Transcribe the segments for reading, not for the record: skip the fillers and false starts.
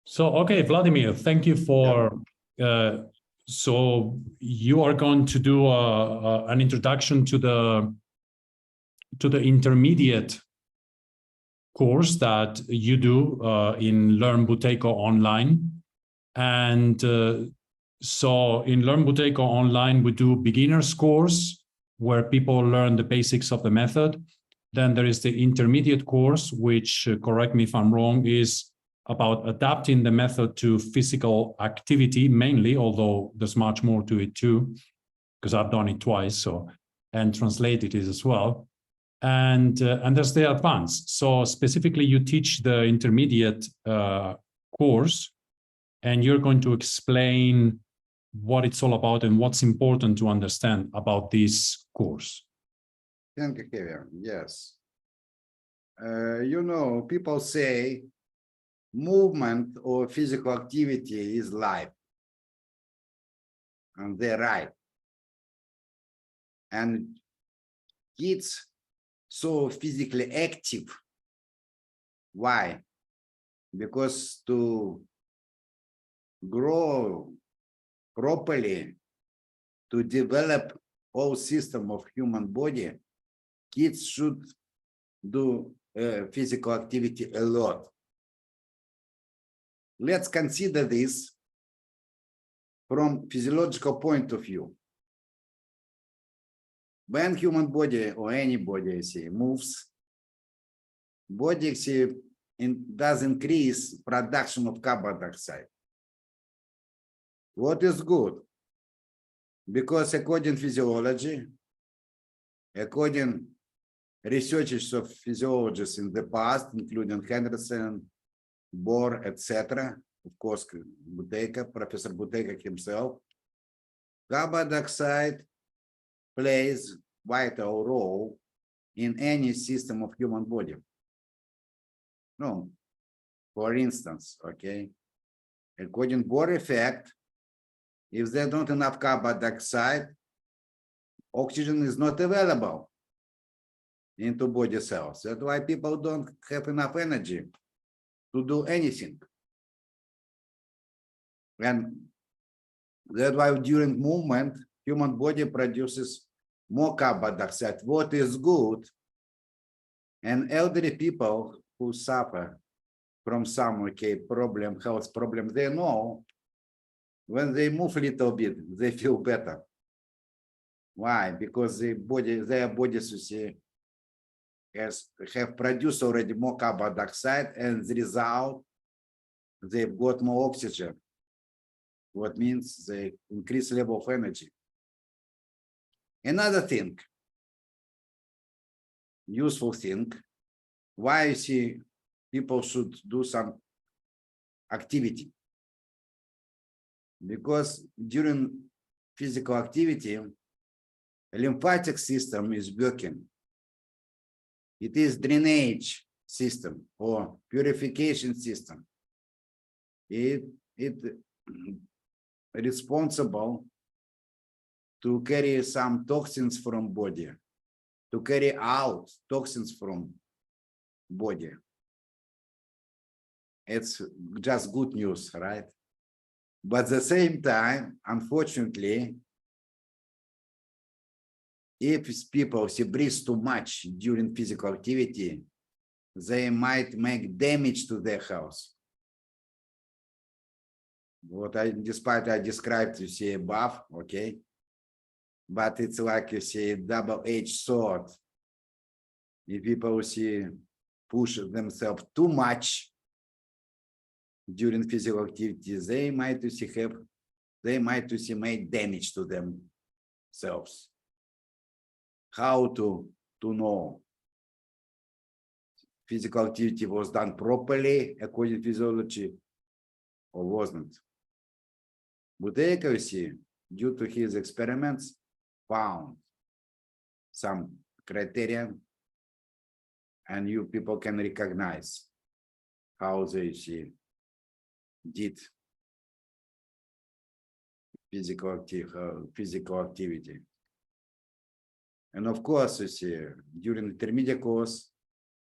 So, okay, Vladimir, thank you for, so you are going to do an introduction to the intermediate course that you do in Learn Buteyko Online. And so in Learn Buteyko Online, we do beginner's course where people learn the basics of the method. Then there is the intermediate course, which, correct me if I'm wrong, is about adapting the method to physical activity mainly, although there's much more to it too, because I've done it twice, so, and translated it as well. And there's the advanced. So specifically, you teach the intermediate course, and you're going to explain what it's all about and what's important to understand about this course. Thank you, Javier. Yes. You know, people say movement or physical activity is life. And they're right. And kids so physically active. Why? Because to grow properly, to develop whole system of human body, kids should do physical activity a lot. Let's consider this from physiological point of view. When human body or any body moves, body does increase production of carbon dioxide. What is good? Because according to physiology, according researchers of physiologists in the past, including Henderson, Bohr, etc., of course, Buteyko, Professor Buteyko himself, carbon dioxide plays vital role in any system of human body. No, for instance, okay, according to Bohr effect, if there's not enough carbon dioxide, oxygen is not available into body cells. That's why people don't have enough energy to do anything. And that's why during movement, human body produces more carbon dioxide, what is good. And elderly people who suffer from some health problem, they know when they move a little bit, they feel better. Why? Because their bodies have produced already more carbon dioxide, and the result, they've got more oxygen. What means they increase level of energy. Another thing, useful thing, why you see people should do some activity. Because during physical activity, the lymphatic system is working. It is drainage system or purification system. It responsible to carry some toxins from body, to carry out toxins from body. It's just good news, right? But at the same time, unfortunately, if people breathe too much during physical activity, they might make damage to their health. Despite I described above, okay, but it's like double-edged sword. If people push themselves too much during physical activity, they might make damage to themselves. How to know physical activity was done properly according to physiology or wasn't? Buteyko, due to his experiments, found some criteria, and you people can recognize how they did physical activity. And of course, during the intermediate course,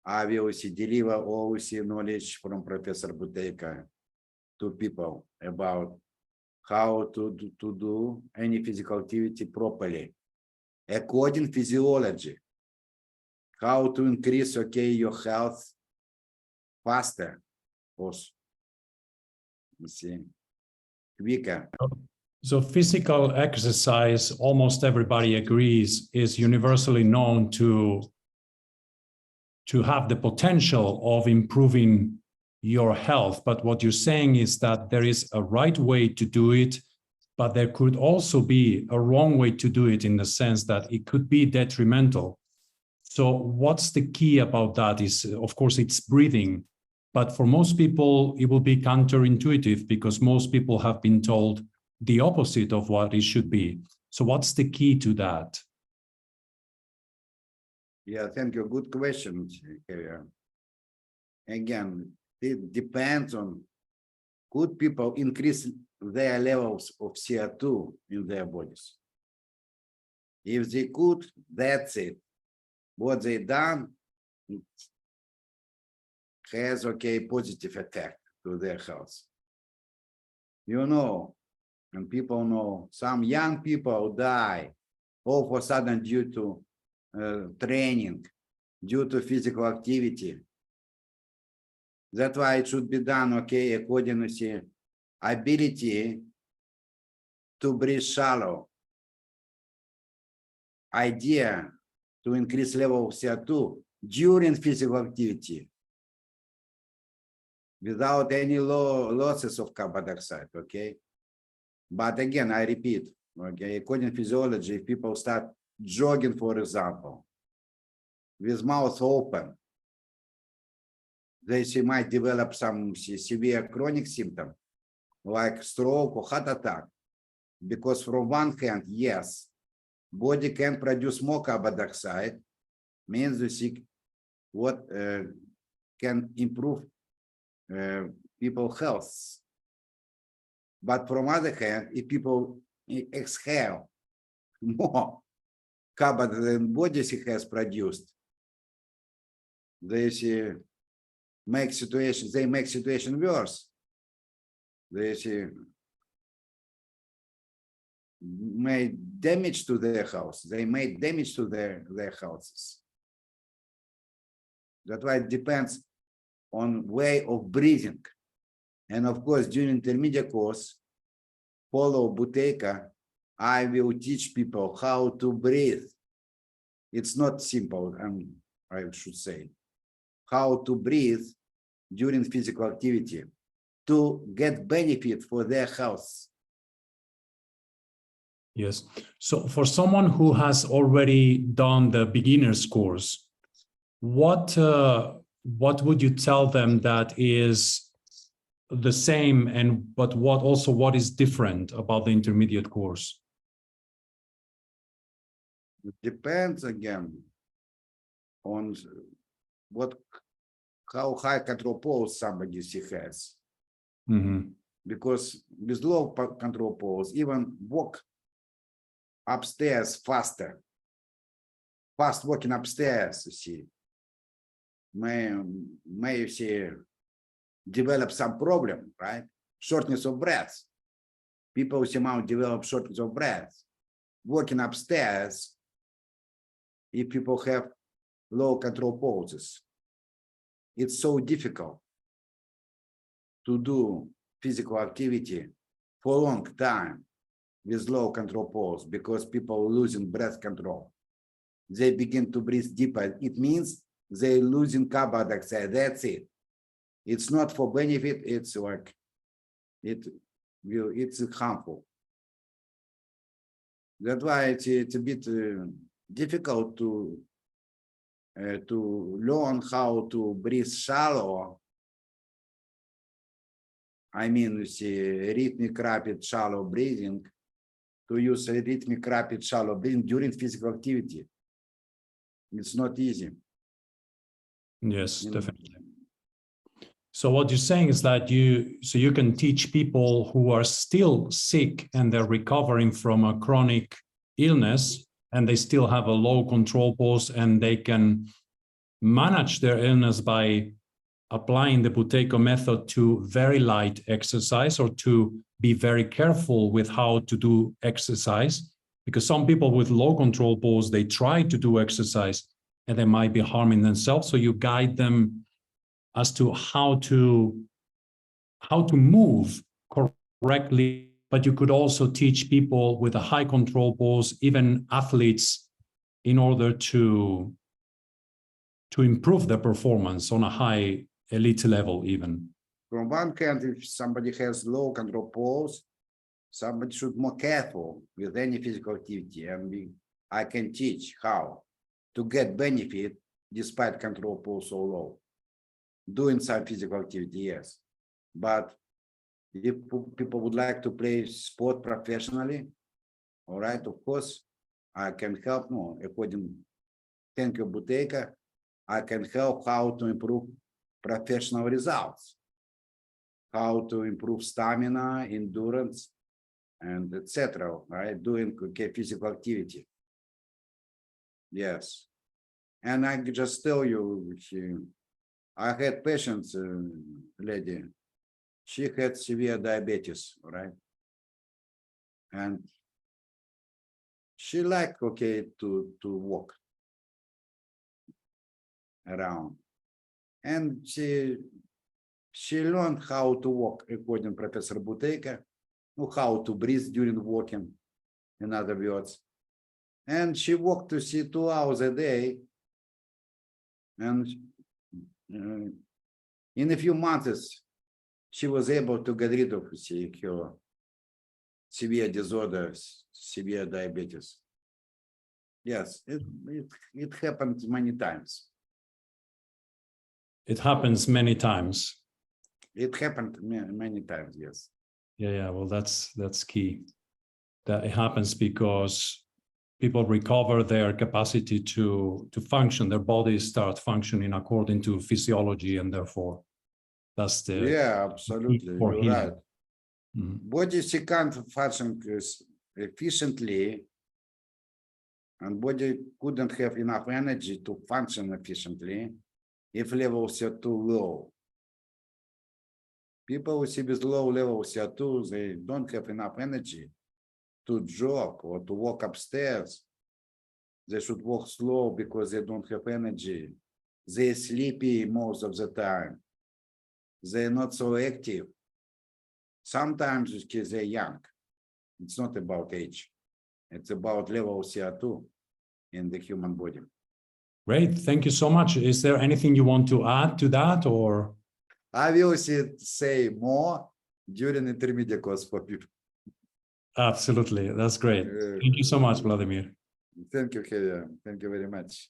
I will deliver all knowledge from Professor Buteyko to people about how to do any physical activity properly, according physiology, how to increase, your health faster, also, you see, quicker. So physical exercise, almost everybody agrees, is universally known to have the potential of improving your health. But what you're saying is that there is a right way to do it, but there could also be a wrong way to do it in the sense that it could be detrimental. So what's the key about that is, of course, it's breathing. But for most people, it will be counterintuitive because most people have been told the opposite of what it should be. So what's the key to that? Yeah, thank you. Good question, Javier. Again, it depends on could people increase their levels of CO2 in their bodies. If they could, that's it. What they done has positive effect to their health. You know, and people know some young people die all of a sudden due to training, due to physical activity. That's why it should be done, according to ability to breathe shallow. Idea to increase level of CO2 during physical activity without any losses of carbon dioxide, But again, I repeat, according to physiology, if people start jogging, for example, with mouth open, they might develop some severe chronic symptom like stroke or heart attack. Because from one hand, yes, body can produce more carbon dioxide, means what can improve people's health. But from other hand, if people exhale more carbon than body has produced, they make situation worse. They made damage to their health. They made damage to their houses. That's why it depends on way of breathing. And of course, during intermediate course, follow Buteyko, I will teach people how to breathe. It's not simple, I should say. How to breathe during physical activity to get benefit for their health. Yes. So for someone who has already done the beginner's course, what would you tell them that is the same but what is different about the intermediate course? It depends again on how high control pulse somebody has. Mm-hmm. Because with low control pulse, even walk upstairs faster, fast walking upstairs, may develop some problem, right? Shortness of breath. People might develop shortness of breath. Walking upstairs, if people have low control pulses, it's so difficult to do physical activity for a long time with low control pulse because people are losing breath control. They begin to breathe deeper. It means they're losing carbon dioxide. That's it. It's not for benefit. It's like it's harmful. That's why it's a bit difficult to learn how to breathe shallow. I mean, rhythmic, rapid, shallow breathing. To use rhythmic, rapid, shallow breathing during physical activity. It's not easy. Yes, definitely. So what you're saying is that you can teach people who are still sick and they're recovering from a chronic illness and they still have a low control pulse and they can manage their illness by applying the Buteyko method to very light exercise, or to be very careful with how to do exercise, because some people with low control pose, they try to do exercise and they might be harming themselves. So you guide them as to how to move correctly, but you could also teach people with a high control pose, even athletes, in order to improve their performance on a high elite level even. From one hand, if somebody has low control pose, somebody should be more careful with any physical activity, and I can teach how to get benefit despite control pose so low. Doing some physical activity, yes, but if people would like to play sport professionally, all right, of course, I can help. No, according, thank you, Buteyko, I can help how to improve professional results, how to improve stamina, endurance, and etc. Right, doing physical activity. Yes, and I just tell you, I had patients, lady. She had severe diabetes, right? And she liked to walk around, and she learned how to walk according to Professor Buteyko, how to breathe during walking, in other words. And she walked 2 hours a day, and in a few months, she was able to get rid of her severe disorders, severe diabetes. Yes, it happened many times. It happens many times. It happened many times, yes. Yeah, well, that's key. That it happens because people recover their capacity to function, their bodies start functioning according to physiology, and therefore that's the absolutely, you're right. Body can't function efficiently, and body couldn't have enough energy to function efficiently if levels are too low. People who see with low level CO2, they don't have enough energy to jog or to walk upstairs. They should walk slow because they don't have energy. They're sleepy most of the time. They're not so active. Sometimes they're young. It's not about age. It's about level of CO2 in the human body. Great, thank you so much. Is there anything you want to add to that, or? I will say more during intermediate course for people. Absolutely, that's great. Thank you so much, Vladimir. Thank you, Javier. Thank you very much.